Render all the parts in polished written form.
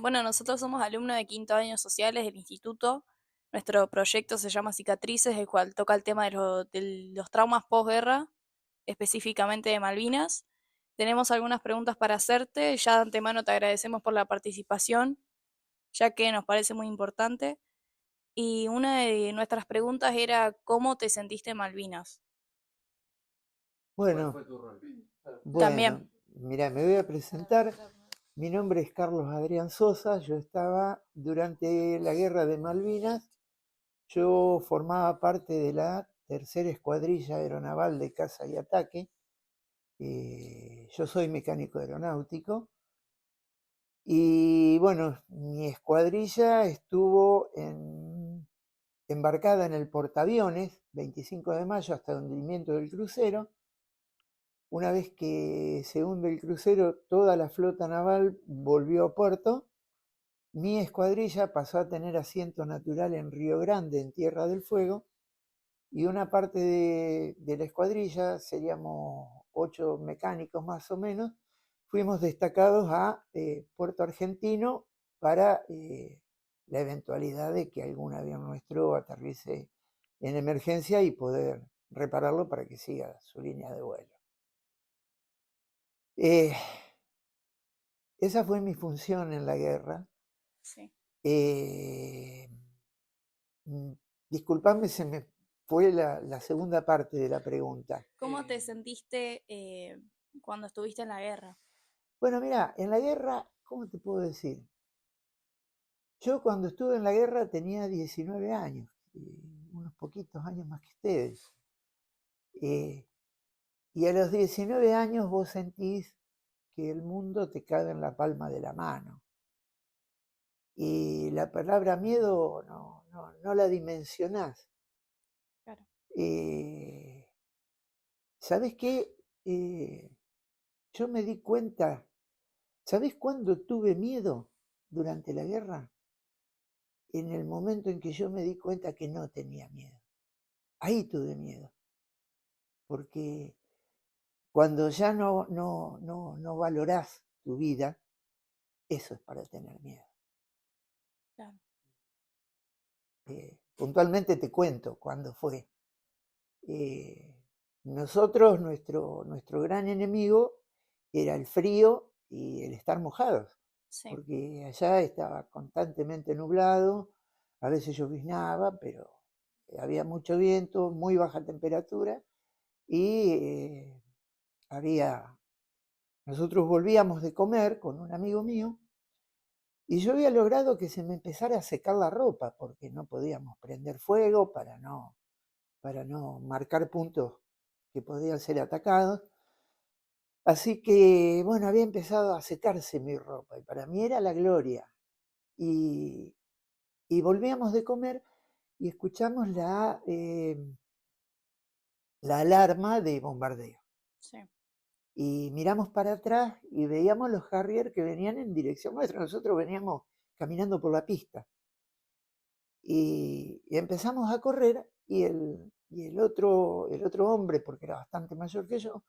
Bueno, nosotros somos alumnos de quinto año sociales del instituto. Nuestro proyecto se llama Cicatrices, el cual toca el tema de los traumas posguerra, específicamente de Malvinas. Tenemos algunas preguntas para hacerte. Ya de antemano te agradecemos por la participación, ya que nos parece muy importante. Y una de nuestras preguntas era, ¿cómo te sentiste en Malvinas? Bueno, También. bueno, mira, me voy a presentar. Mi nombre es Carlos Adrián Sosa. Yo estaba durante la Guerra de Malvinas. Yo formaba parte de la tercera escuadrilla aeronaval de caza y ataque. Yo soy mecánico aeronáutico. Y bueno, mi escuadrilla estuvo embarcada en el portaaviones 25 de mayo hasta el hundimiento del crucero. Una vez que se hunde el crucero, toda la flota naval volvió a puerto. Mi escuadrilla pasó a tener asiento natural en Río Grande, en Tierra del Fuego, y una parte de la escuadrilla, seríamos 8 mecánicos más o menos, fuimos destacados a Puerto Argentino para la eventualidad de que algún avión nuestro aterrice en emergencia y poder repararlo para que siga su línea de vuelo. Eh, Esa fue mi función en la guerra. Sí. Eh, Disculpame, se me fue la segunda parte de la pregunta. ¿Cómo te sentiste cuando estuviste en la guerra? Bueno, mira, en la guerra, ¿cómo te puedo decir? Yo cuando estuve en la guerra tenía 19 años, unos poquitos años más que ustedes. Eh, y a los 19 años vos sentís que el mundo te cae en la palma de la mano. Y la palabra miedo no la dimensionás. Claro. ¿Sabes qué? Yo me di cuenta, ¿sabes cuándo tuve miedo durante la guerra? En el momento en que yo me di cuenta que no tenía miedo. Ahí tuve miedo, porque cuando ya no valorás tu vida, eso es para tener miedo. Claro. Puntualmente te cuento cuándo fue. Eh, Nosotros, nuestro gran enemigo era el frío y el estar mojados, Sí. porque allá estaba constantemente nublado, a veces lloviznaba, pero había mucho viento, muy baja temperatura y había... Nosotros volvíamos de comer con un amigo mío y yo había logrado que se me empezara a secar la ropa porque no podíamos prender fuego para no marcar puntos que podían ser atacados. Así que, bueno, había empezado a secarse mi ropa y para mí era la gloria. Y, y volvíamos de comer y escuchamos la alarma de bombardeo. Sí. Y miramos para atrás y veíamos los Harrier que venían en dirección nuestra. Nosotros veníamos caminando por la pista. Y empezamos a correr y el otro hombre, porque era bastante mayor que yo,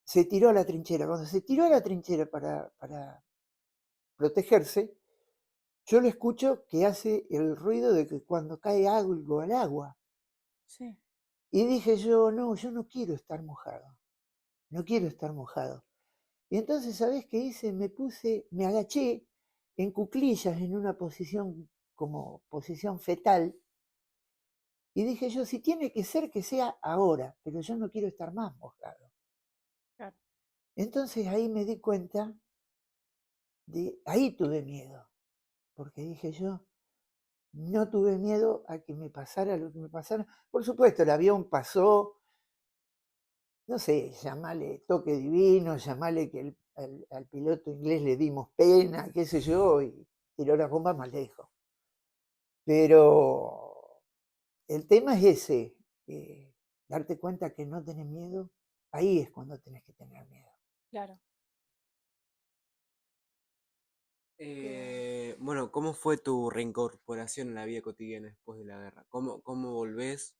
se tiró a la trinchera. Cuando se tiró a la trinchera para protegerse, yo lo escucho que hace el ruido de que cuando cae algo al agua. Sí. Y dije yo, no, yo no quiero estar mojado, no quiero estar mojado. Y entonces, ¿sabés qué hice? Me agaché en cuclillas en una posición como posición fetal. Y dije yo, si tiene que ser, que sea ahora, pero yo no quiero estar más mojado. Claro. Entonces ahí me di cuenta, ahí tuve miedo, porque dije yo, no tuve miedo a que me pasara lo que me pasara. Por supuesto, el avión pasó, no sé, llamale toque divino, llamale que al piloto inglés le dimos pena, qué sé yo, y tiró las bombas más lejos. Pero el tema es ese, darte cuenta que no tenés miedo, ahí es cuando tenés que tener miedo. Claro. Bueno, ¿cómo fue tu reincorporación en la vida cotidiana después de la guerra? ¿Cómo volvés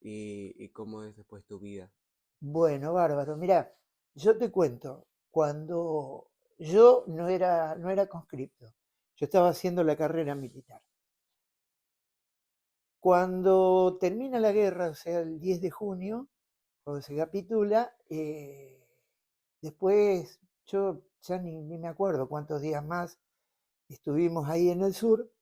y cómo es después tu vida? Bueno, bárbaro, mirá, yo te cuento, cuando yo no era conscripto, yo estaba haciendo la carrera militar. Cuando termina la guerra, o sea, el 10 de junio, cuando se capitula, después yo ya ni me acuerdo cuántos días más estuvimos ahí en el sur,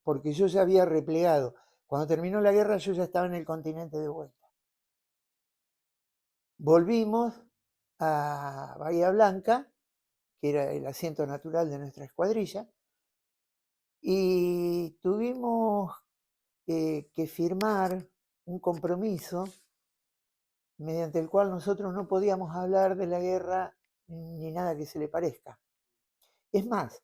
porque yo ya había replegado. Cuando terminó la guerra yo ya estaba en el continente de vuelta. Volvimos a Bahía Blanca, que era el asiento natural de nuestra escuadrilla, y tuvimos que firmar un compromiso mediante el cual nosotros no podíamos hablar de la guerra ni nada que se le parezca. Es más,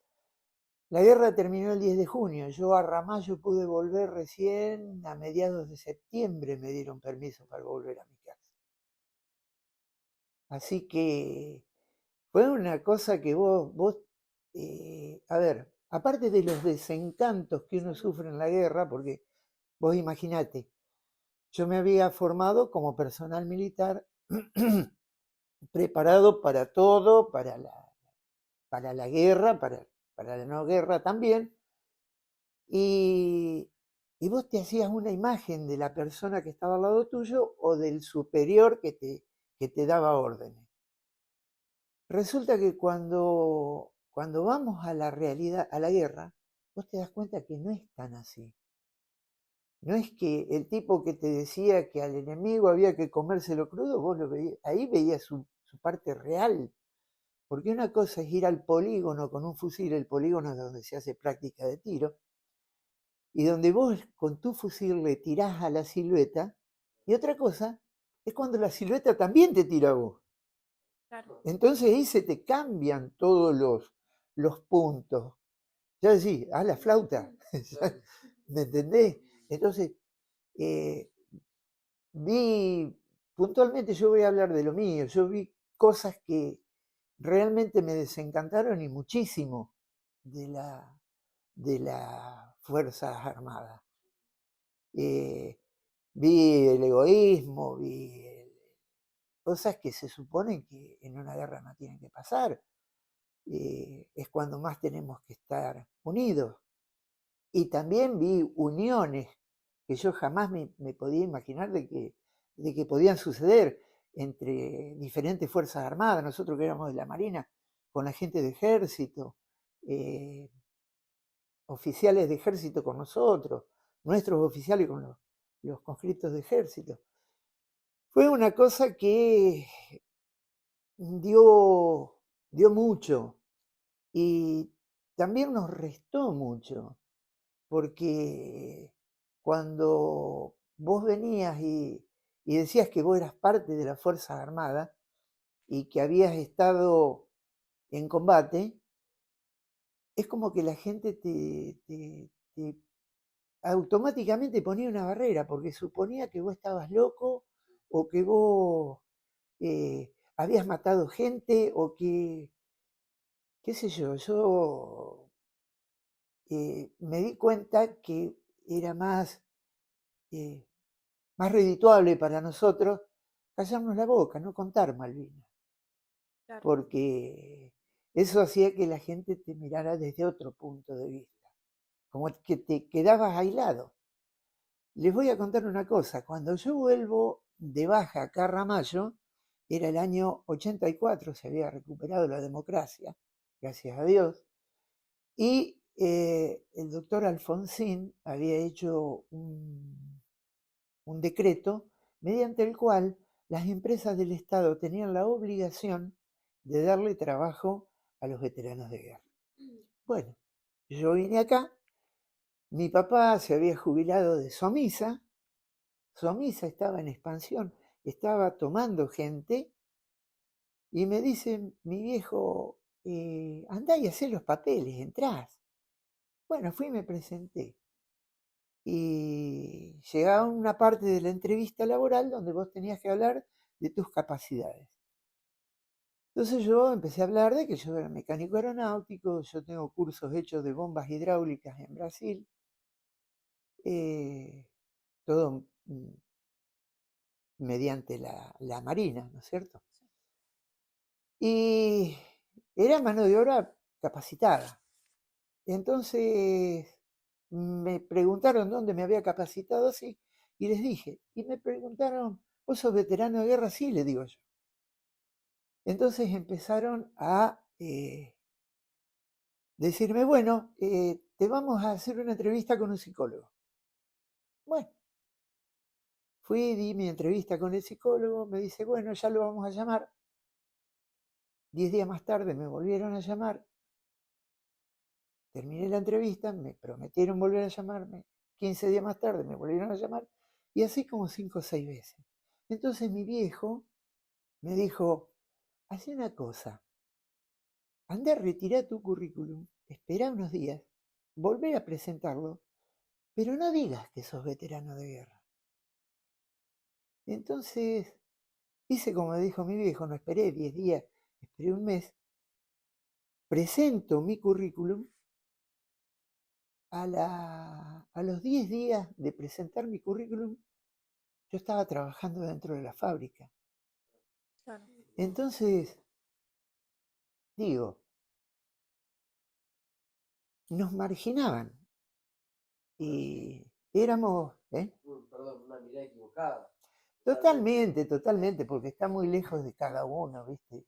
la guerra terminó el 10 de junio, yo a Ramallo pude volver recién a mediados de septiembre, me dieron permiso para volver a mi casa. Así que fue una cosa que vos a ver, aparte de los desencantos que uno sufre en la guerra, porque vos imaginate, yo me había formado como personal militar preparado para todo, para la guerra, para la no guerra también, y vos te hacías una imagen de la persona que estaba al lado tuyo o del superior que te daba órdenes. Resulta que cuando vamos a la realidad, a la guerra, vos te das cuenta que no es tan así. No es que el tipo que te decía que al enemigo había que comérselo crudo, vos lo veías, ahí veías su parte real. Porque una cosa es ir al polígono con un fusil, el polígono es donde se hace práctica de tiro, y donde vos con tu fusil le tirás a la silueta, y otra cosa es cuando la silueta también te tira a vos. Claro. Entonces ahí se te cambian todos los puntos. Ya decís, la flauta, ¿me entendés? Entonces, vi, puntualmente yo voy a hablar de lo mío, yo vi cosas que realmente me desencantaron y muchísimo de las Fuerzas Armadas. Vi el egoísmo, vi cosas que se suponen que en una guerra no tienen que pasar. Es cuando más tenemos que estar unidos. Y también vi uniones que yo jamás me podía imaginar de que podían suceder entre diferentes fuerzas armadas, nosotros que éramos de la Marina, con la gente de ejército, oficiales de ejército con nosotros, nuestros oficiales con los conscriptos de ejército. Fue una cosa que dio mucho y también nos restó mucho, porque cuando vos venías y decías que vos eras parte de las Fuerzas Armadas y que habías estado en combate, es como que la gente te automáticamente ponía una barrera, porque suponía que vos estabas loco o que vos habías matado gente o que, qué sé yo me di cuenta que era más redituable para nosotros callarnos la boca, no contar Malvinas, Claro. porque eso hacía que la gente te mirara desde otro punto de vista, como que te quedabas aislado. Les voy a contar una cosa, cuando yo vuelvo de baja acá a Ramallo, era el año 84, se había recuperado la democracia, gracias a Dios, y el doctor Alfonsín había hecho un decreto mediante el cual las empresas del Estado tenían la obligación de darle trabajo a los veteranos de guerra. Bueno, yo vine acá, mi papá se había jubilado de Somisa estaba en expansión, estaba tomando gente, y me dice mi viejo, andá y hacé los papeles, entrás. Bueno, fui y me presenté. Y llegaba una parte de la entrevista laboral donde vos tenías que hablar de tus capacidades. Entonces yo empecé a hablar de que yo era mecánico aeronáutico, yo tengo cursos hechos de bombas hidráulicas en Brasil, todo mediante la Marina, ¿no es cierto? Y era mano de obra capacitada. Entonces me preguntaron dónde me había capacitado, sí, y les dije. Y me preguntaron, ¿vos sos veterano de guerra? Sí, le digo yo. Entonces empezaron a decirme, bueno, te vamos a hacer una entrevista con un psicólogo. Bueno, fui, di mi entrevista con el psicólogo, me dice, bueno, ya lo vamos a llamar. 10 días más tarde me volvieron a llamar, terminé la entrevista, me prometieron volver a llamarme, 15 días más tarde me volvieron a llamar, y así como 5 o 6 veces. Entonces mi viejo me dijo, haz una cosa, anda a retirar tu currículum, espera unos días, volver a presentarlo, pero no digas que sos veterano de guerra. Entonces hice como dijo mi viejo, no esperé 10 días, esperé un mes, presento mi currículum. A los 10 días de presentar mi currículum, yo estaba trabajando dentro de la fábrica. Claro. Entonces, digo, nos marginaban y éramos, Perdón, una mirada equivocada. totalmente, totalmente, porque está muy lejos de cada uno, ¿viste?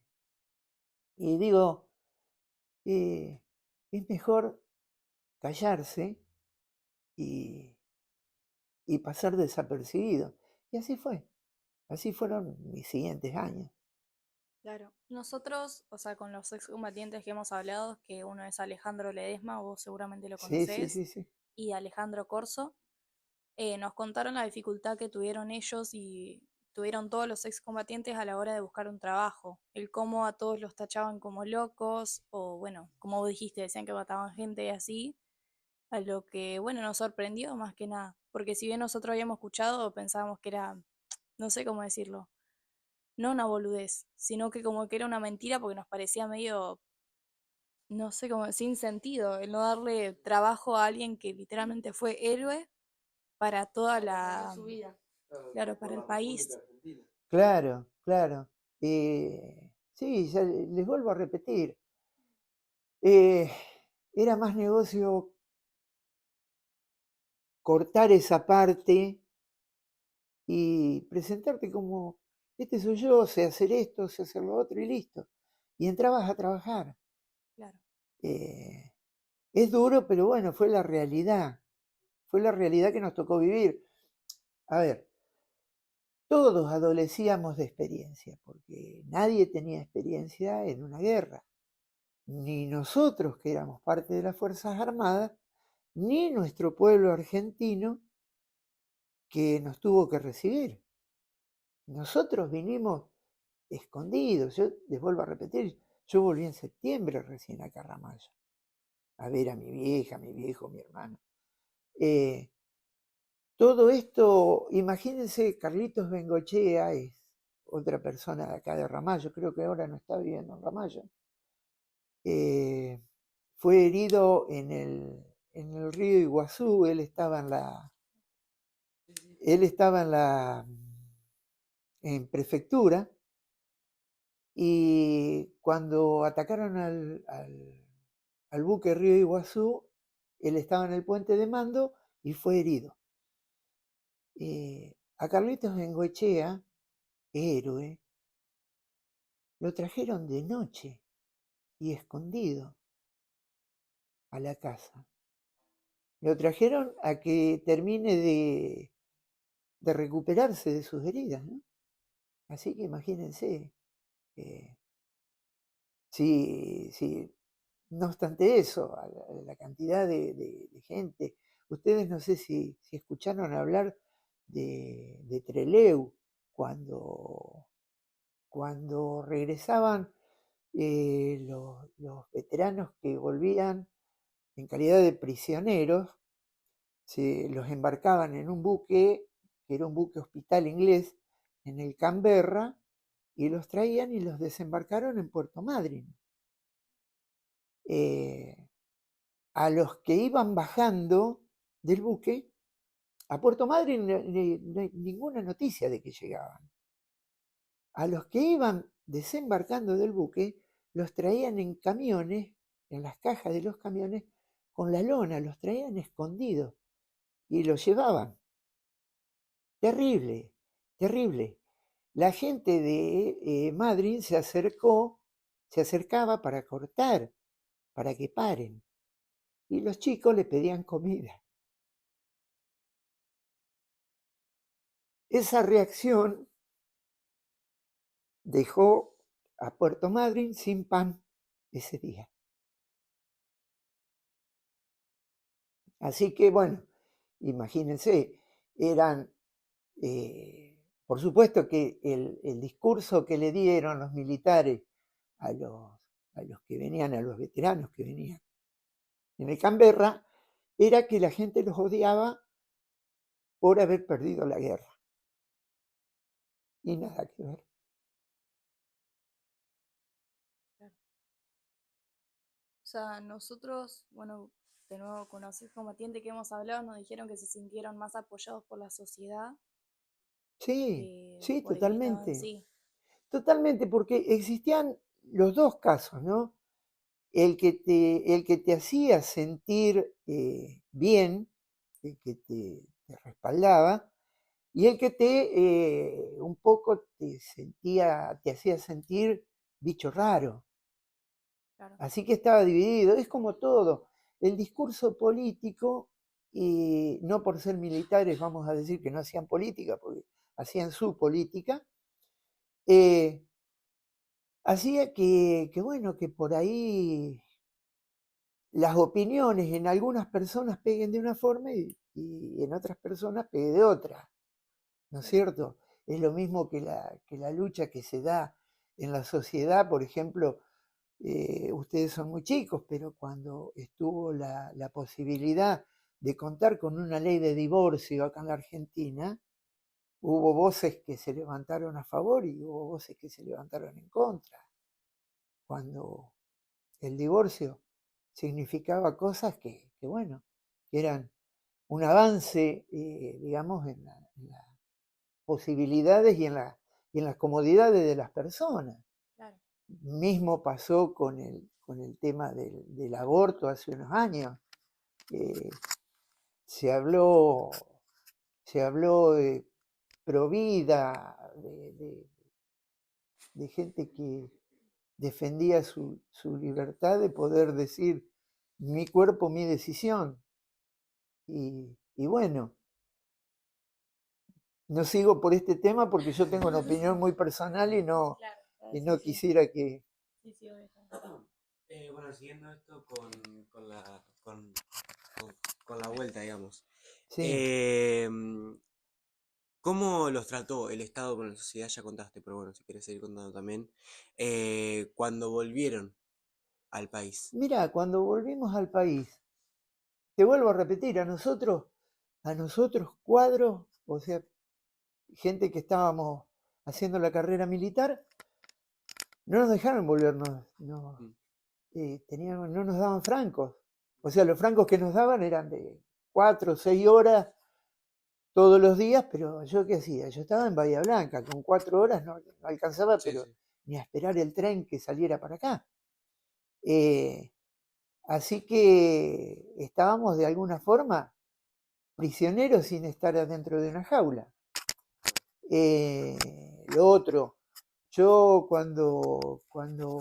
Y digo, es mejor callarse y, y pasar desapercibido. Y así fue, así fueron mis siguientes años. Claro. Nosotros, o sea, con los excombatientes que hemos hablado, que uno es Alejandro Ledesma, vos seguramente lo Sí, sí, conocés, sí, sí. y Alejandro Corso, nos contaron la dificultad que tuvieron ellos y tuvieron todos los excombatientes a la hora de buscar un trabajo. El cómo a todos los tachaban como locos, o bueno, como vos dijiste, decían que mataban gente y así, a lo que, bueno, nos sorprendió más que nada, porque si bien nosotros habíamos escuchado, pensábamos que era, no sé cómo decirlo, no una boludez, sino que como que era una mentira porque nos parecía medio, no sé, como sin sentido, el no darle trabajo a alguien que literalmente fue héroe para toda la, claro, para el país. Claro, claro. Sí, ya les vuelvo a repetir. eh, Era más negocio cortar esa parte y presentarte como, este soy yo, sé hacer esto, sé hacer lo otro y listo. Y entrabas a trabajar. Claro, Eh, es duro, pero bueno, fue la realidad. Fue la realidad que nos tocó vivir. A ver, todos adolecíamos de experiencia, porque nadie tenía experiencia en una guerra. Ni nosotros, que éramos parte de las Fuerzas Armadas, ni nuestro pueblo argentino, que nos tuvo que recibir. Nosotros vinimos escondidos. Yo les vuelvo a repetir, yo volví en septiembre recién acá a Ramallo, a ver a mi vieja, mi viejo, mi hermano. Todo esto, imagínense, Carlitos Bengochea es otra persona de acá de Ramallo, creo que ahora no está viviendo en Ramallo. Fue herido en el río Iguazú, él estaba en prefectura, y cuando atacaron al buque Río Iguazú, él estaba en el puente de mando y fue herido. A Carlitos Bengoechea, héroe, lo trajeron de noche y escondido a la casa. Lo trajeron a que termine de recuperarse de sus heridas, ¿no? Así que imagínense, si no obstante eso, a la cantidad de gente, ustedes no sé si escucharon hablar de Trelew, cuando regresaban los veteranos que volvían en calidad de prisioneros, se los embarcaban en un buque, que era un buque hospital inglés, en el Canberra, y los traían y los desembarcaron en Puerto Madryn. A los que iban bajando del buque, a Puerto Madryn no hay ninguna noticia de que llegaban. A los que iban desembarcando del buque, los traían en camiones, en las cajas de los camiones, con la lona, los traían escondidos y los llevaban. Terrible, terrible. La gente de Madrid se acercaba para cortar, para que paren. Y los chicos le pedían comida. Esa reacción dejó a Puerto Madryn sin pan ese día. Así que bueno, imagínense, eran, por supuesto que el discurso que le dieron los militares a los que venían, a los veteranos que venían en el Canberra, era que la gente los odiaba por haber perdido la guerra. Y nada que ver. O sea, nosotros, bueno, de nuevo con los combatientes que hemos hablado, nos dijeron que se sintieron más apoyados por la sociedad Sí, que sí, por el Estado en totalmente. sí. Totalmente, porque existían los dos casos, ¿no? El que te hacía sentir bien, el que te respaldaba, y el que un poco te hacía sentir bicho raro. Claro. Así que estaba dividido, es como todo. El discurso político, y no por ser militares vamos a decir que no hacían política, porque hacían su política, eh, hacía bueno, que por ahí las opiniones en algunas personas peguen de una forma y en otras personas peguen de otra, ¿no es cierto? Es lo mismo que la lucha que se da en la sociedad, por ejemplo, ustedes son muy chicos, pero cuando estuvo la posibilidad de contar con una ley de divorcio acá en la Argentina, hubo voces que se levantaron a favor y hubo voces que se levantaron en contra. Cuando el divorcio significaba cosas bueno, que eran un avance, digamos, en las posibilidades y en las comodidades de las personas. Claro. Mismo pasó con el tema del aborto hace unos años. Se habló de provida, de gente que defendía su libertad de poder decir mi cuerpo, mi decisión. Y bueno, no sigo por este tema porque yo tengo una opinión muy personal y no Claro, sí. quisiera que... Sí, obvio. Bueno, siguiendo esto con la vuelta, digamos. Sí. ¿Cómo los trató el Estado con la sociedad? Ya contaste, pero bueno, si quieres seguir contando también. Cuando volvieron al país. Mira, cuando volvimos al país, te vuelvo a repetir, a nosotros cuadros, o sea, gente que estábamos haciendo la carrera militar, no nos dejaron volvernos, no, no nos daban francos. O sea, los francos que nos daban eran de 4 o 6 horas todos los días, pero yo qué hacía, yo estaba en Bahía Blanca, con 4 horas no alcanzaba, Sí, pero sí. ni a esperar el tren que saliera para acá. Así que estábamos de alguna forma prisioneros sin estar adentro de una jaula. Lo otro, yo cuando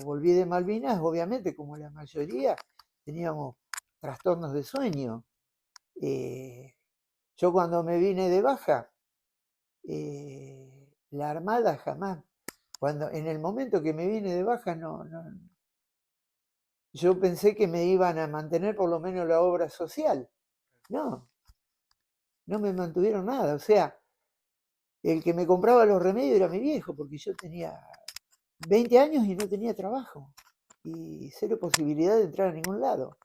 volví de Malvinas, obviamente, como la mayoría, teníamos trastornos de sueño. Yo cuando me vine de baja, la Armada jamás, en el momento que me vine de baja, yo pensé que me iban a mantener por lo menos la obra social. No, no me mantuvieron nada. O sea, el que me compraba los remedios era mi viejo, porque yo tenía 20 años y no tenía trabajo. Y cero posibilidad de entrar a ningún lado.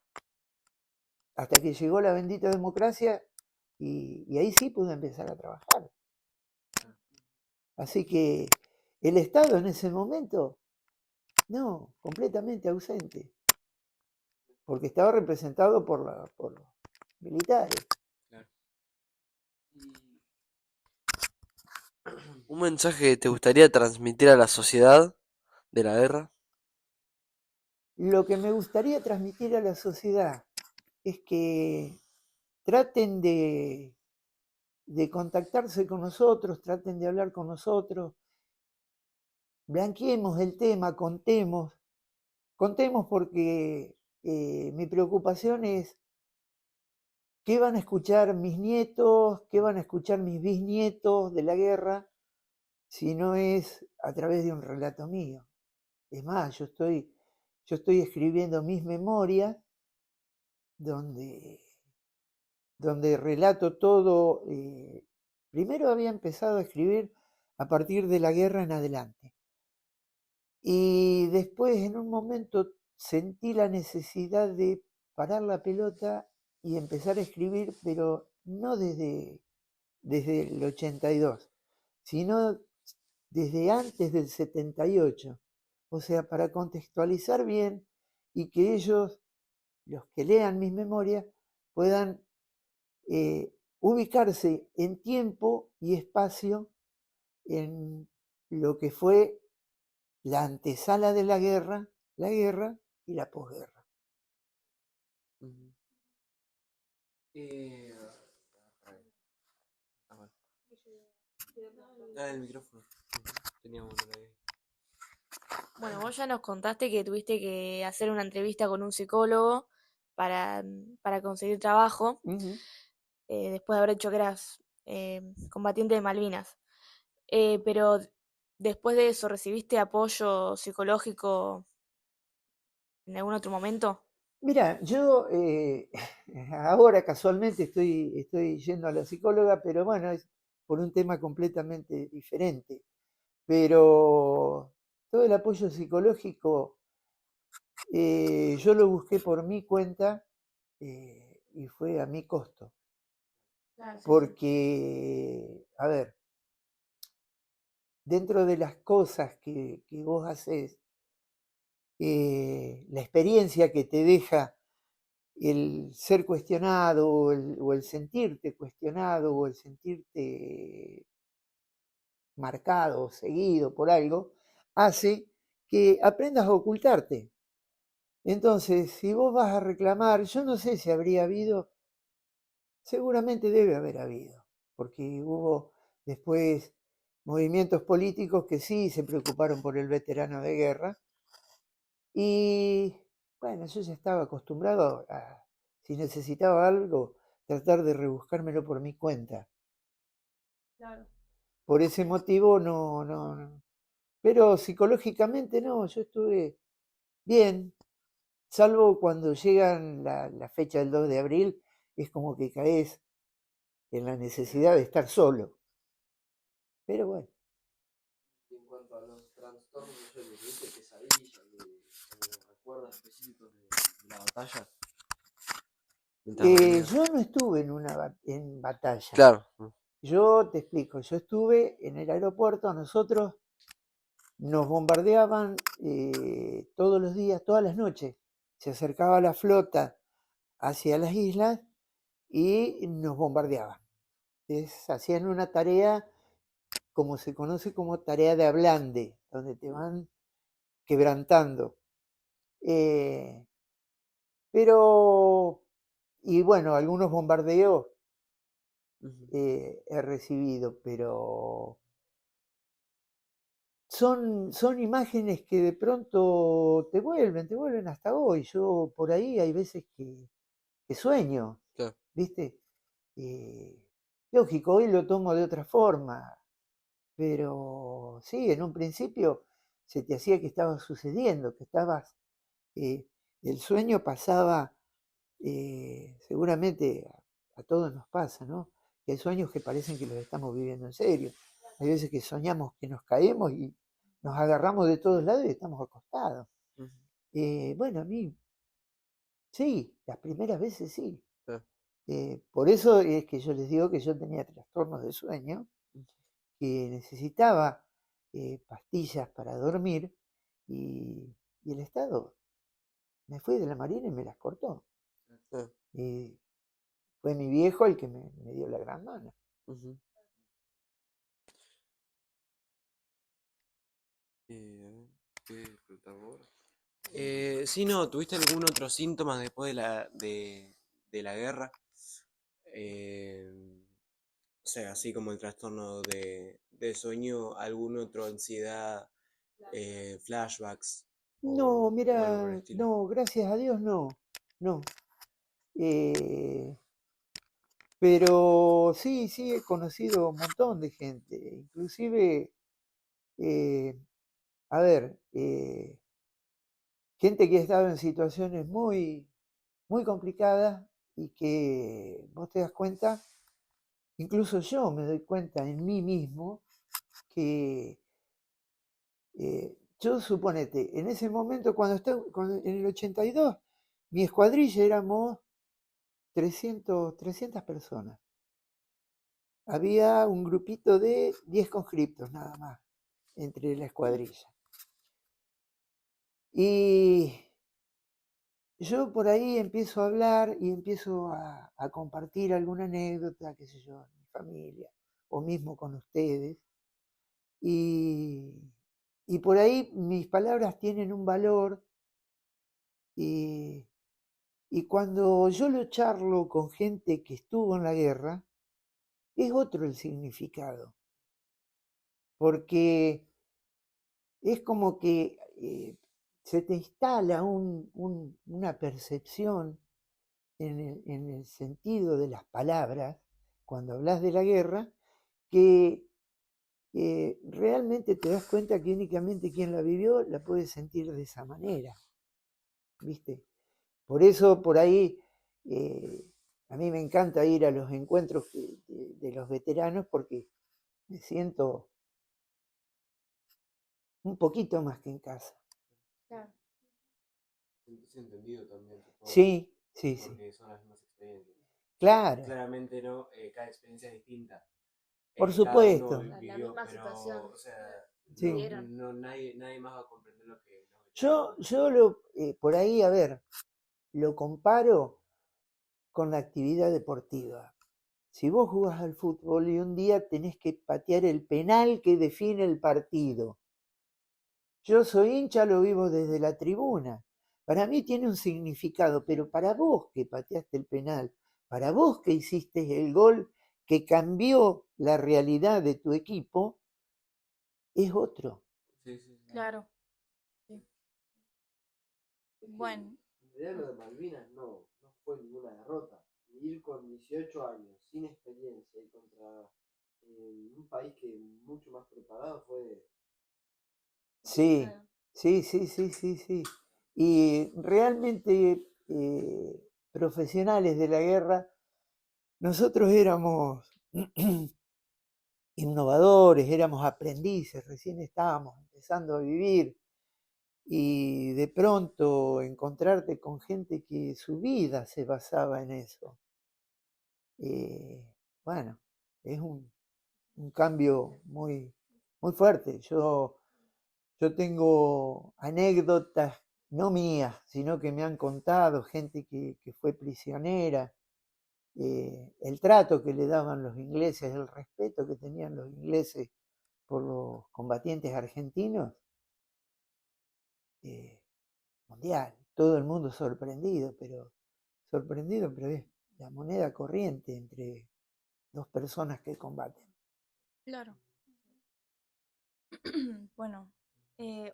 Hasta que llegó la bendita democracia y ahí sí pude empezar a trabajar. Así que el Estado en ese momento, no, completamente ausente. Porque estaba representado por los militares. Claro. ¿Un mensaje que te gustaría transmitir a la sociedad? de la guerra? Lo que me gustaría transmitir a la sociedad es que traten de contactarse con nosotros, traten de hablar con nosotros, blanqueemos el tema, contemos porque mi preocupación es qué van a escuchar mis nietos, qué van a escuchar mis bisnietos de la guerra, si no es a través de un relato mío. Es más, yo estoy escribiendo mis memorias donde, donde relato todo. Primero había empezado a escribir a partir de la guerra en adelante. Y después en un momento sentí la necesidad de parar la pelota y empezar a escribir, pero no desde el 82, sino desde antes del 78. O sea, para contextualizar bien y que ellos, los que lean mis memorias, puedan ubicarse en tiempo y espacio en lo que fue la antesala de la guerra y la posguerra. Ujú. El micrófono. Teníamos uno ahí. Bueno, vos ya nos contaste que tuviste que hacer una entrevista con un psicólogo para conseguir trabajo, Ujú. después de haber hecho que eras combatiente de Malvinas. Pero después de eso, ¿recibiste apoyo psicológico en algún otro momento? Mira, yo ahora casualmente estoy yendo a la psicóloga, pero bueno, es por un tema completamente diferente. Pero todo el apoyo psicológico yo lo busqué por mi cuenta y fue a mi costo. Claro, sí, sí. Porque, a ver, dentro de las cosas que vos haces, la experiencia que te deja el ser cuestionado o el sentirte cuestionado o el sentirte marcado o seguido por algo, hace que aprendas a ocultarte. Entonces, si vos vas a reclamar, yo no sé si habría habido, seguramente debe haber habido, porque hubo después movimientos políticos que sí se preocuparon por el veterano de guerra. Y bueno, yo ya estaba acostumbrado a, si necesitaba algo, tratar de rebuscármelo por mi cuenta. Claro. Por ese motivo no. Pero psicológicamente no, yo estuve bien, salvo cuando llegan la fecha del 2 de abril, es como que caes en la necesidad de estar solo. Pero bueno. En cuanto a los trastornos, no sé, ¿tuviste pesadillas, recuerdos específicos de la batalla? Mientras dormía. Yo no estuve en batalla. Claro. Yo te explico, yo estuve en el aeropuerto, nosotros nos bombardeaban todos los días, todas las noches. Se acercaba la flota hacia las islas y nos bombardeaban. Hacían una tarea como se conoce como tarea de ablande, donde te van quebrantando. Eh, pero, y bueno, algunos bombardeos he recibido, pero son imágenes que de pronto te vuelven hasta hoy. Yo por ahí hay veces que sueño, Claro. ¿viste? Lógico, hoy lo tomo de otra forma, pero sí, en un principio se te hacía que estaba sucediendo, que estabas, el sueño pasaba, seguramente a todos nos pasa, ¿no? Que hay sueños que parecen que los estamos viviendo en serio. Hay veces que soñamos que nos caemos y nos agarramos de todos lados y estamos acostados. Bueno, a mí sí, las primeras veces sí. Claro. Por eso es que yo les digo que yo tenía trastornos de sueño, que necesitaba pastillas para dormir y el Estado me fui de la Marina y me las cortó. Claro. Fue mi viejo el que me dio la gran mano. A ver. ¿Qué preguntar vos? Sí, no, ¿tuviste algún otro síntoma después de la guerra? Eh, o sea, así como el trastorno de sueño, algún otro, ansiedad, flashbacks No, o algo por el mira, estilo. no, gracias a Dios no, no. Eh, pero sí, sí he conocido un montón de gente, inclusive, eh, a ver, gente que ha estado en situaciones muy, muy complicadas y que vos te das cuenta, incluso yo me doy cuenta en mí mismo que yo suponete, en ese momento en el 82, mi escuadrilla éramos 300 personas. Había un grupito de 10 conscriptos nada más entre la escuadrilla. Y yo por ahí empiezo a hablar y empiezo a compartir alguna anécdota, qué sé yo, en mi familia, o mismo con ustedes. Y, y por ahí mis palabras tienen un valor y, y cuando yo lo charlo con gente que estuvo en la guerra, es otro el significado, porque es como que se te instala una percepción en el sentido de las palabras, cuando hablas de la guerra, que realmente te das cuenta que únicamente quien la vivió la puede sentir de esa manera, ¿viste? Por eso, por ahí, a mí me encanta ir a los encuentros de los veteranos porque me siento un poquito más que en casa. Claro. Sentís entendido también, supongo, Sí, sí, sí. porque son las mismas experiencias. Claro, Claramente no, cada experiencia es distinta. por Cada uno supuesto. La vivió, misma pero, situación o sea, Sí. vivieron. nadie más va a comprender lo que los Yo por ahí, a ver, lo comparo con la actividad deportiva. Si vos jugás al fútbol y un día tenés que patear el penal que define el partido, yo soy hincha, lo vivo desde la tribuna. Para mí tiene un significado, pero para vos que pateaste el penal, para vos que hiciste el gol que cambió la realidad de tu equipo, es otro. Sí, sí, sí. Claro. Sí. Es que Bueno, en realidad lo de Malvinas no fue ninguna derrota. Ir con 18 años, sin experiencia y contra un país que mucho más preparado fue. Sí, Claro. sí, sí, sí, sí, sí. Y realmente profesionales de la guerra, nosotros éramos innovadores, éramos aprendices, recién estábamos empezando a vivir y de pronto encontrarte con gente que su vida se basaba en eso. eh, bueno, es un cambio muy, muy fuerte. Yo tengo anécdotas, no mías, sino que me han contado gente que fue prisionera, el trato que le daban los ingleses, el respeto que tenían los ingleses por los combatientes argentinos, eh, mundial. Todo el mundo sorprendido, pero es la moneda corriente entre dos personas que combaten. claro. Bueno,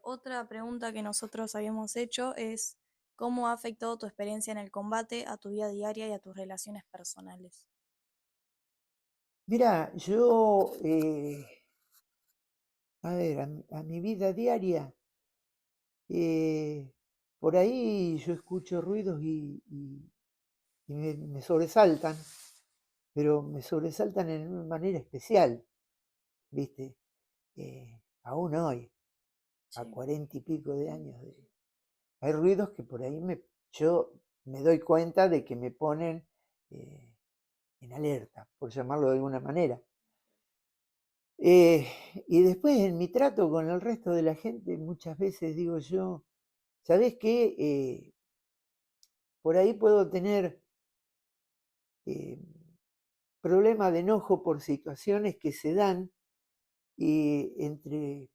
otra pregunta que nosotros habíamos hecho es, ¿cómo ha afectado tu experiencia en el combate a tu vida diaria y a tus relaciones personales? Mira, yo, a ver, a mi vida diaria, eh, por ahí yo escucho ruidos y me sobresaltan, pero me sobresaltan en una manera especial, ¿viste? Aún hoy, a Sí, 40 y pico de años. Hay ruidos que por ahí yo me doy cuenta de que me ponen eh, en alerta, por llamarlo de alguna manera. Eh, y después en mi trato con el resto de la gente, muchas veces digo yo, ¿sabés qué? Por ahí puedo tener eh, problema de enojo por situaciones que se dan entre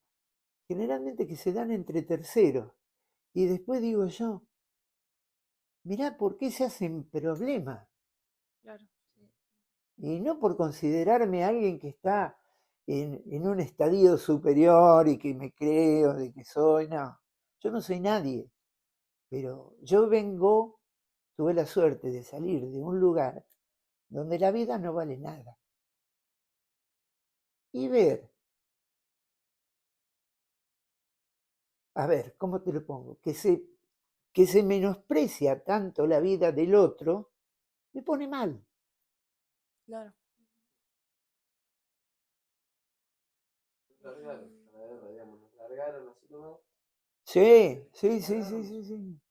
generalmente que se dan entre terceros. Y después digo yo, mirá por qué se hacen problemas. Claro. Y no por considerarme alguien que está en un estadio superior y que me creo de que soy, no. Yo no soy nadie. Pero yo tuve la suerte de salir de un lugar donde la vida no vale nada. Y ver, a ver, ¿cómo te lo pongo? Que se menosprecia tanto la vida del otro, me pone mal. Claro. Largaron la guerra, digamos, nos largaron así nomás Sí, sí, sí, sí, sí, sí.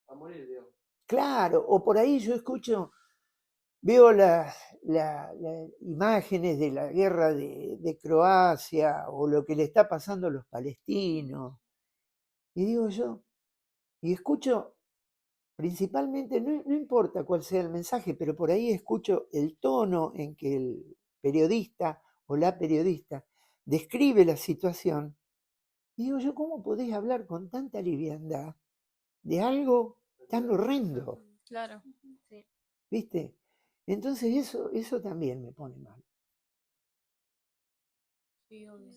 a morir, digamos. Claro, o por ahí yo veo las imágenes de la guerra de Croacia o lo que le está pasando a los palestinos. Y digo yo, y escucho principalmente, no importa cuál sea el mensaje, pero por ahí escucho el tono en que el periodista o la periodista describe la situación. Y digo yo, ¿cómo podés hablar con tanta liviandad de algo tan horrendo? Claro. Sí. ¿Viste? Entonces eso también me pone mal. Sí, obvio.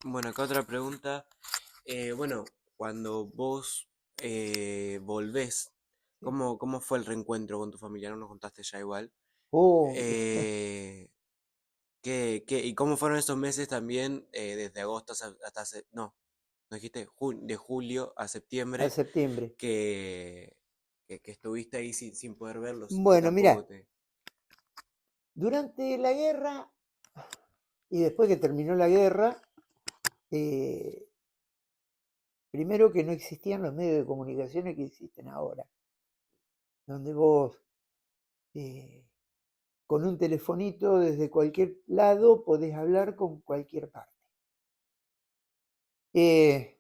Bueno, acá otra pregunta. Bueno, cuando vos volvés, ¿Sí? ¿cómo fue el reencuentro con tu familia? No nos contaste ya igual. Oh, Eh, y cómo fueron esos meses también, desde agosto no, no dijiste, de julio a a septiembre, septiembre. que estuviste ahí sin poder verlos y que Bueno, tampoco mira, te... durante la guerra y después que terminó la guerra, eh, primero que no existían los medios de comunicaciones que existen ahora, donde vos eh, con un telefonito desde cualquier lado podés hablar con cualquier parte.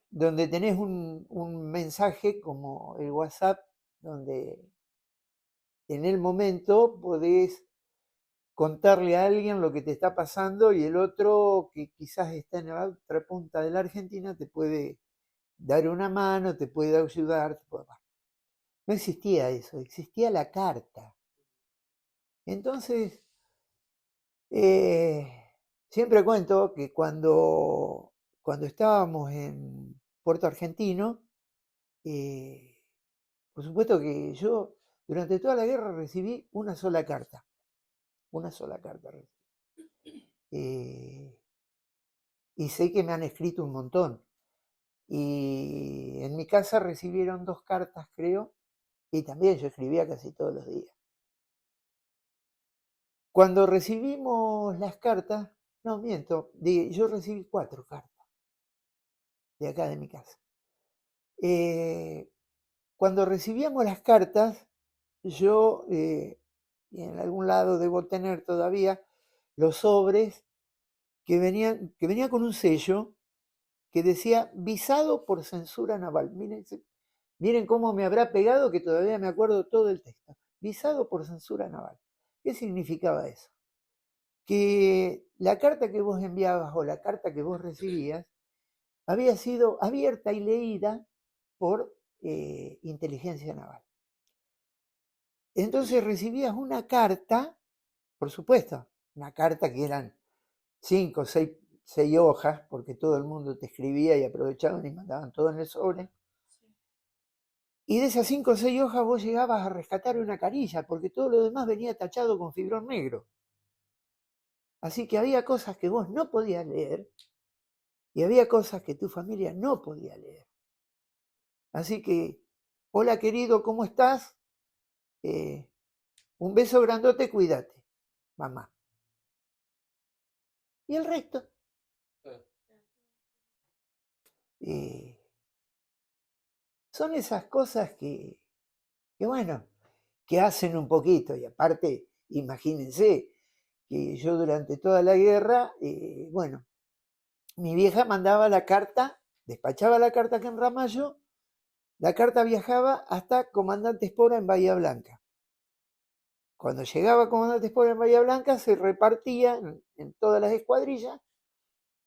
Donde tenés un mensaje como el WhatsApp, donde en el momento podés contarle a alguien lo que te está pasando y el otro que quizás está en la otra punta de la Argentina te puede dar una mano, te puede ayudar. No existía eso, existía la carta. Entonces, eh, siempre cuento que cuando estábamos en Puerto Argentino, por supuesto que yo durante toda la guerra recibí una sola carta. Una sola carta recibí. Y sé que me han escrito un montón. Y en mi casa recibieron 2 cartas, creo, y también yo escribía casi todos los días. Cuando recibimos las cartas, no miento, yo recibí 4 cartas de acá de mi casa. Cuando recibíamos las cartas, yo y en algún lado debo tener todavía los sobres que venía con un sello que decía visado por censura naval. Miren cómo me habrá pegado que todavía me acuerdo todo el texto. Visado por censura naval. ¿Qué significaba eso? Que la carta que vos enviabas o la carta que vos recibías había sido abierta y leída por inteligencia naval. Entonces recibías una carta, por supuesto, una carta que eran 5 o 6 hojas, porque todo el mundo te escribía y aprovechaban y mandaban todo en el sobre. Y de esas 5 o 6 hojas vos llegabas a rescatar una carilla, porque todo lo demás venía tachado con fibrón negro. Así que había cosas que vos no podías leer y había cosas que tu familia no podía leer. Así que, hola querido, ¿cómo estás? Un beso grandote, cuídate, mamá. Y el resto. Son esas cosas bueno, que hacen un poquito. Y aparte, imagínense que yo durante toda la guerra, bueno, mi vieja mandaba la carta, despachaba la carta acá en Ramallo, la carta viajaba hasta Comandante Espora en Bahía Blanca. Cuando llegaba Comandante Espora en Bahía Blanca, se repartía en todas las escuadrillas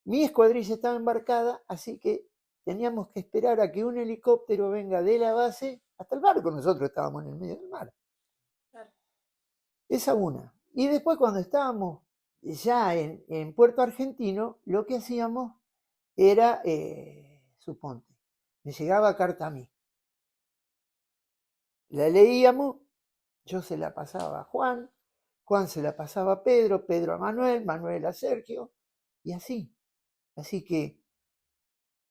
Mi escuadrilla estaba embarcada, así que teníamos que esperar a que un helicóptero venga de la base hasta el barco. Nosotros estábamos en el medio del mar. Claro. Esa una. Y después cuando estábamos ya en Puerto Argentino, lo que hacíamos era, suponte, me llegaba carta a mí. La leíamos, yo se la pasaba a Juan, Juan se la pasaba a Pedro, Pedro a Manuel, Manuel a Sergio, y así. Así que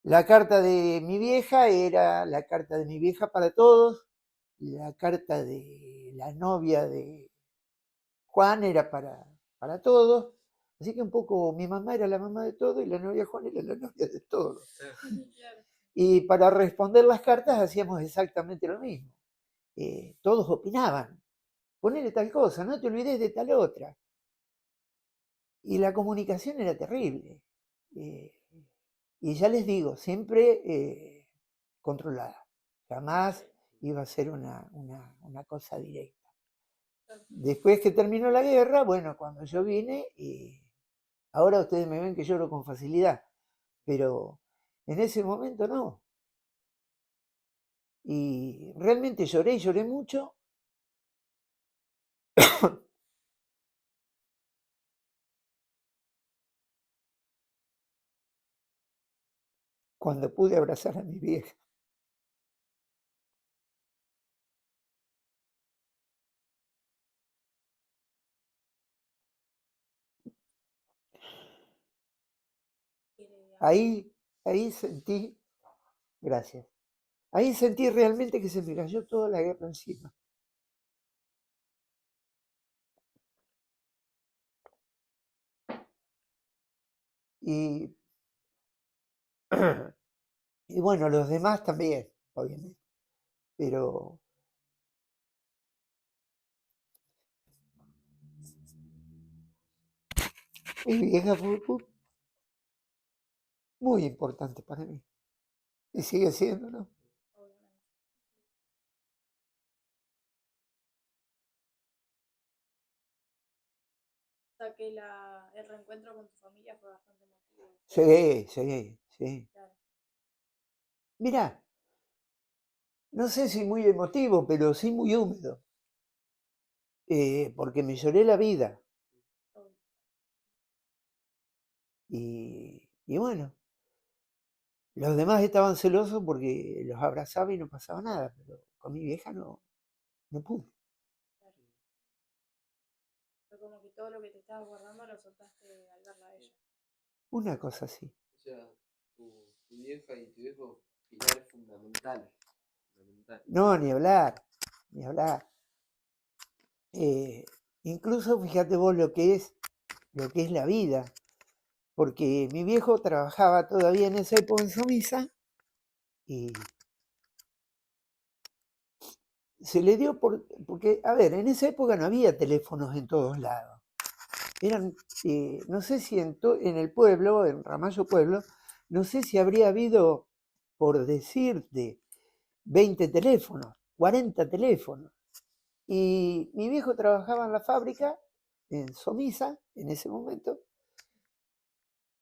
la carta de mi vieja era la carta de mi vieja para todos, la carta de la novia de Juan era para todos, así que un poco mi mamá era la mamá de todos y la novia de Juan era la novia de todos. Claro. Y para responder las cartas hacíamos exactamente lo mismo. Todos opinaban, ponele tal cosa, no te olvides de tal otra. Y la comunicación era terrible. Y ya les digo, siempre controlada. Jamás iba a ser una cosa directa. Después que terminó la guerra, bueno, cuando yo vine, ahora ustedes me ven que lloro con facilidad, pero en ese momento no. Y realmente lloré, lloré mucho. Cuando pude abrazar a mi vieja. Ahí sentí, gracias, ahí sentí realmente que se me cayó toda la guerra encima. Y, y bueno, los demás también, obviamente. Pero mi vieja fue muy importante para mí. Y sigue siendo, ¿no? Obviamente. O sea que el reencuentro con tu familia fue bastante emotivo. Sí. Claro. Mirá, no sé si muy emotivo, pero sí muy húmedo. Porque me lloré la vida. Obvio. Y bueno, los demás estaban celosos porque los abrazaba y no pasaba nada, pero con mi vieja no pude. Claro. Fue como que todo lo que te estabas guardando lo soltaste al verla a ella. Una cosa así. O sea, tu vieja y tu viejo, pilares fundamentales. No, ni hablar, ni hablar. Incluso fíjate vos lo que es la vida, porque mi viejo trabajaba todavía en esa época en Somisa y se le dio porque, a ver, en esa época no había teléfonos en todos lados. Eran, no sé si en el pueblo, en Ramallo Pueblo, no sé si habría habido, por decirte, 20 teléfonos, 40 teléfonos. Y mi viejo trabajaba en la fábrica, en Somisa, en ese momento,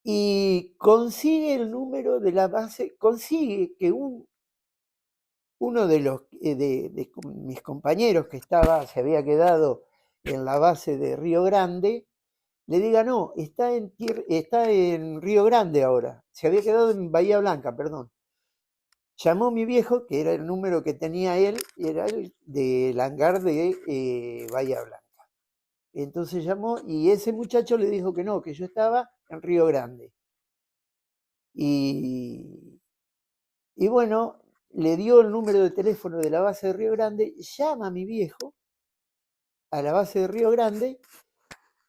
y consigue el número de la base, consigue que uno de los de mis compañeros que se había quedado en la base de Río Grande, le diga, no, está en Río Grande ahora, se había quedado en Bahía Blanca, perdón. Llamó mi viejo, que era el número que tenía él, era el del hangar de Bahía Blanca. Entonces llamó y ese muchacho le dijo que no, que yo estaba en Río Grande. Y bueno, le dio el número de teléfono de la base de Río Grande, llama a mi viejo a la base de Río Grande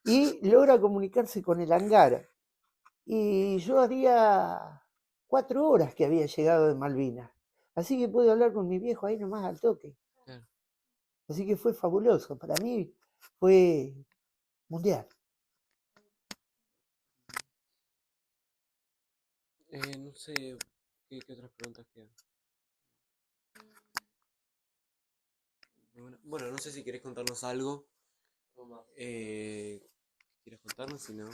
y logra comunicarse con el hangar. Y yo haría 4 horas que había llegado de Malvinas. Así que pude hablar con mi viejo ahí nomás al toque. Claro. Así que fue fabuloso. Para mí fue mundial. No sé qué otras preguntas quedan. Bueno, no sé si querés contarnos algo. ¿Quieres contarnos? Si no.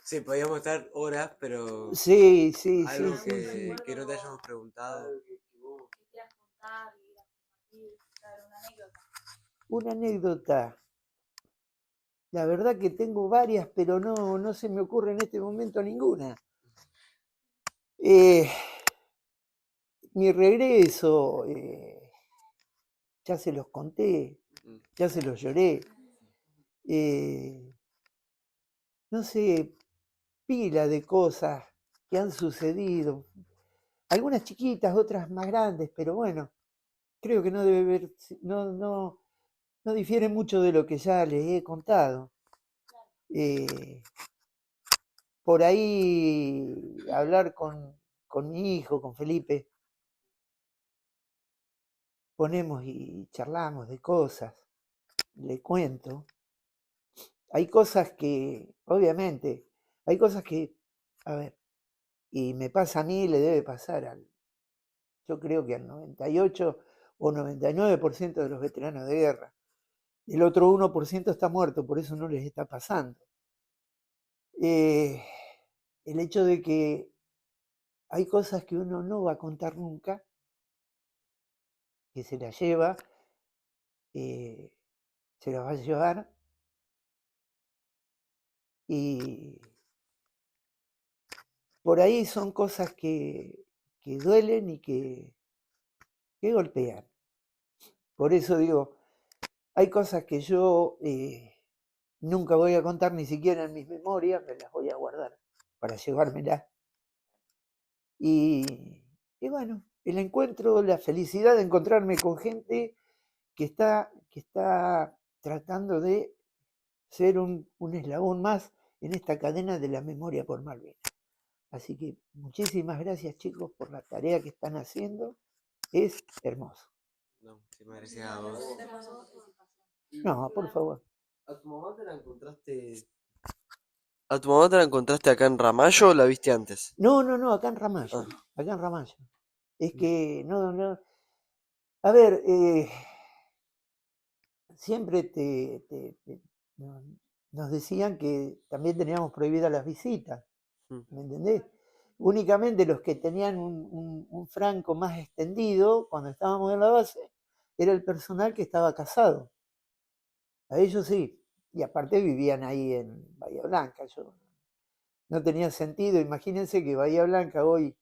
Sí, podíamos estar horas, pero Sí, sí, sí, algo sí, sí. que no te hayamos preguntado. Una anécdota. La verdad que tengo varias, pero no se me ocurre en este momento ninguna. Mi regreso, ya se los conté, Mm. ya se los lloré. No sé, pila de cosas que han sucedido. Algunas chiquitas, otras más grandes, pero bueno, creo que no debe haber, no difiere mucho de lo que ya les he contado. Por ahí hablar con mi hijo, con Felipe, ponemos y charlamos de cosas, le cuento. Hay cosas que, obviamente, hay cosas que, a ver, y me pasa a mí, le debe pasar yo creo que al 98 o 99% de los veteranos de guerra. El otro 1% está muerto, por eso no les está pasando. El hecho de que hay cosas que uno no va a contar nunca, que se las lleva, se las va a llevar y por ahí son cosas que duelen y que golpean. Por eso digo, hay cosas que yo nunca voy a contar ni siquiera en mis memorias, me las voy a guardar para llevármelas. Y bueno, el encuentro, la felicidad de encontrarme con gente que está tratando de ser un eslabón más en esta cadena de la memoria por Malvinas. Así que muchísimas gracias, chicos, por la tarea que están haciendo. Es hermoso. No, muchísimas gracias a vos. No, por favor. ¿A tu mamá te la encontraste? ¿A tu mamá te la encontraste acá en Ramallo o la viste antes? No, acá en Ramallo. Ah. Acá en Ramallo. Es que no. A ver, siempre nos decían que también teníamos prohibidas las visitas, Mm. ¿me entendés? Únicamente los que tenían un franco más extendido, cuando estábamos en la base, era el personal que estaba casado. A ellos sí. Y aparte vivían ahí en Bahía Blanca. Yo no tenía sentido. Imagínense que Bahía Blanca hoy,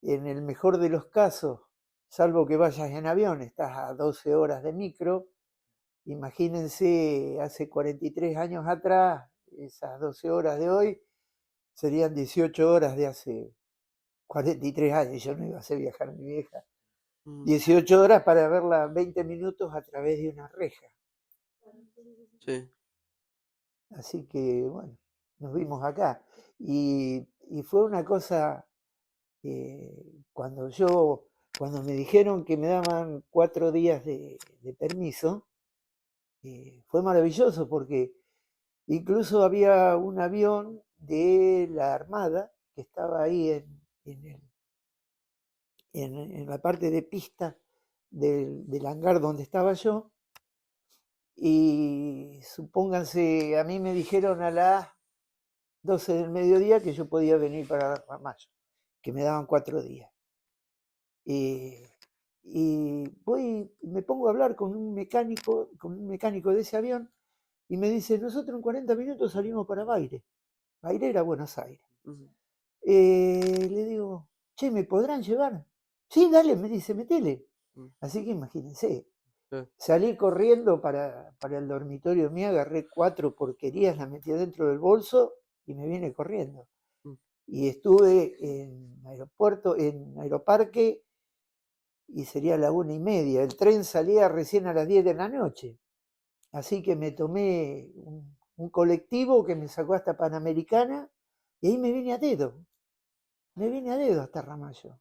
en el mejor de los casos, salvo que vayas en avión, estás a 12 horas de micro. Imagínense, hace 43 años atrás, esas 12 horas de hoy serían 18 horas de hace 43 años. Yo no iba a hacer viajar a mi vieja. 18 horas para verla 20 minutos a través de una reja. Sí. Así que, bueno, nos vimos acá. Y fue una cosa, cuando me dijeron que me daban 4 días de permiso, fue maravilloso porque incluso había un avión de la Armada que estaba ahí en la parte de pista del hangar donde estaba yo. Y supónganse, a mí me dijeron a las 12 del mediodía que yo podía venir para Ramallo, que me daban 4 días. Y me pongo a hablar con un mecánico de ese avión y me dice, nosotros en 40 minutos salimos para Baire. Baire era Buenos Aires. Le digo, che, ¿me podrán llevar? Sí, dale, me dice, metele. Así que imagínense, salí corriendo para el dormitorio mío, agarré 4 porquerías, las metí dentro del bolso y me vine corriendo. Y estuve en aeropuerto, en Aeroparque, y sería la 1:30. El tren salía recién a las 10 de la noche. Así que me tomé un colectivo que me sacó hasta Panamericana y ahí me vine a dedo. Me vine a dedo hasta Ramallo.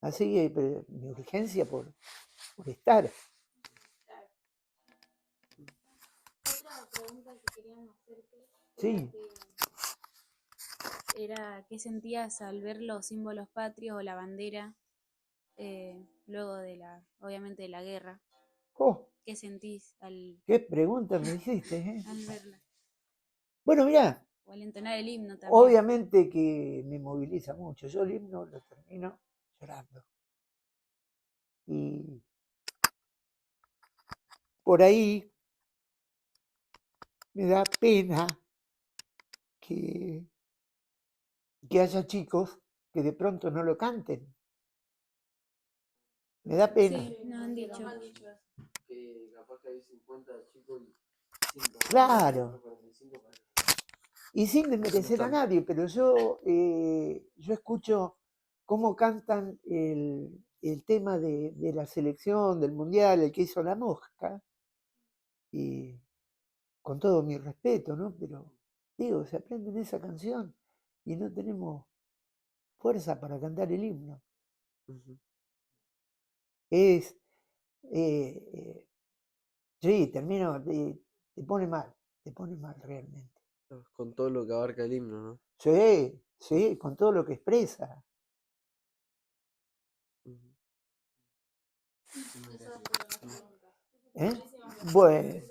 Así que mi urgencia por estar. Otra pregunta que queríamos hacerte Sí. era qué sentías al ver los símbolos patrios o la bandera luego obviamente de la guerra. Oh, ¿Qué sentís al qué pregunta me hiciste, verla? Bueno, mirá, o al entonar el himno también. Obviamente que me moviliza mucho. Yo el himno lo termino llorando. Y por ahí me da pena que haya chicos que de pronto no lo canten. Me da pena. Sí, nos han dicho. Que capaz que hay 50 chicos y 5 Claro. 45 para Y sin desmerecer a Total. nadie, pero yo escucho cómo cantan el tema de la selección, del mundial, el que hizo La Mosca, y con todo mi respeto, ¿no? Pero digo, se aprenden esa canción y no tenemos fuerza para cantar el himno. Ujú. Es, sí, termino, te pone mal realmente. Con todo lo que abarca el himno, ¿no? Sí, sí, con todo lo que expresa. Ujú. ¿Eh? Bueno,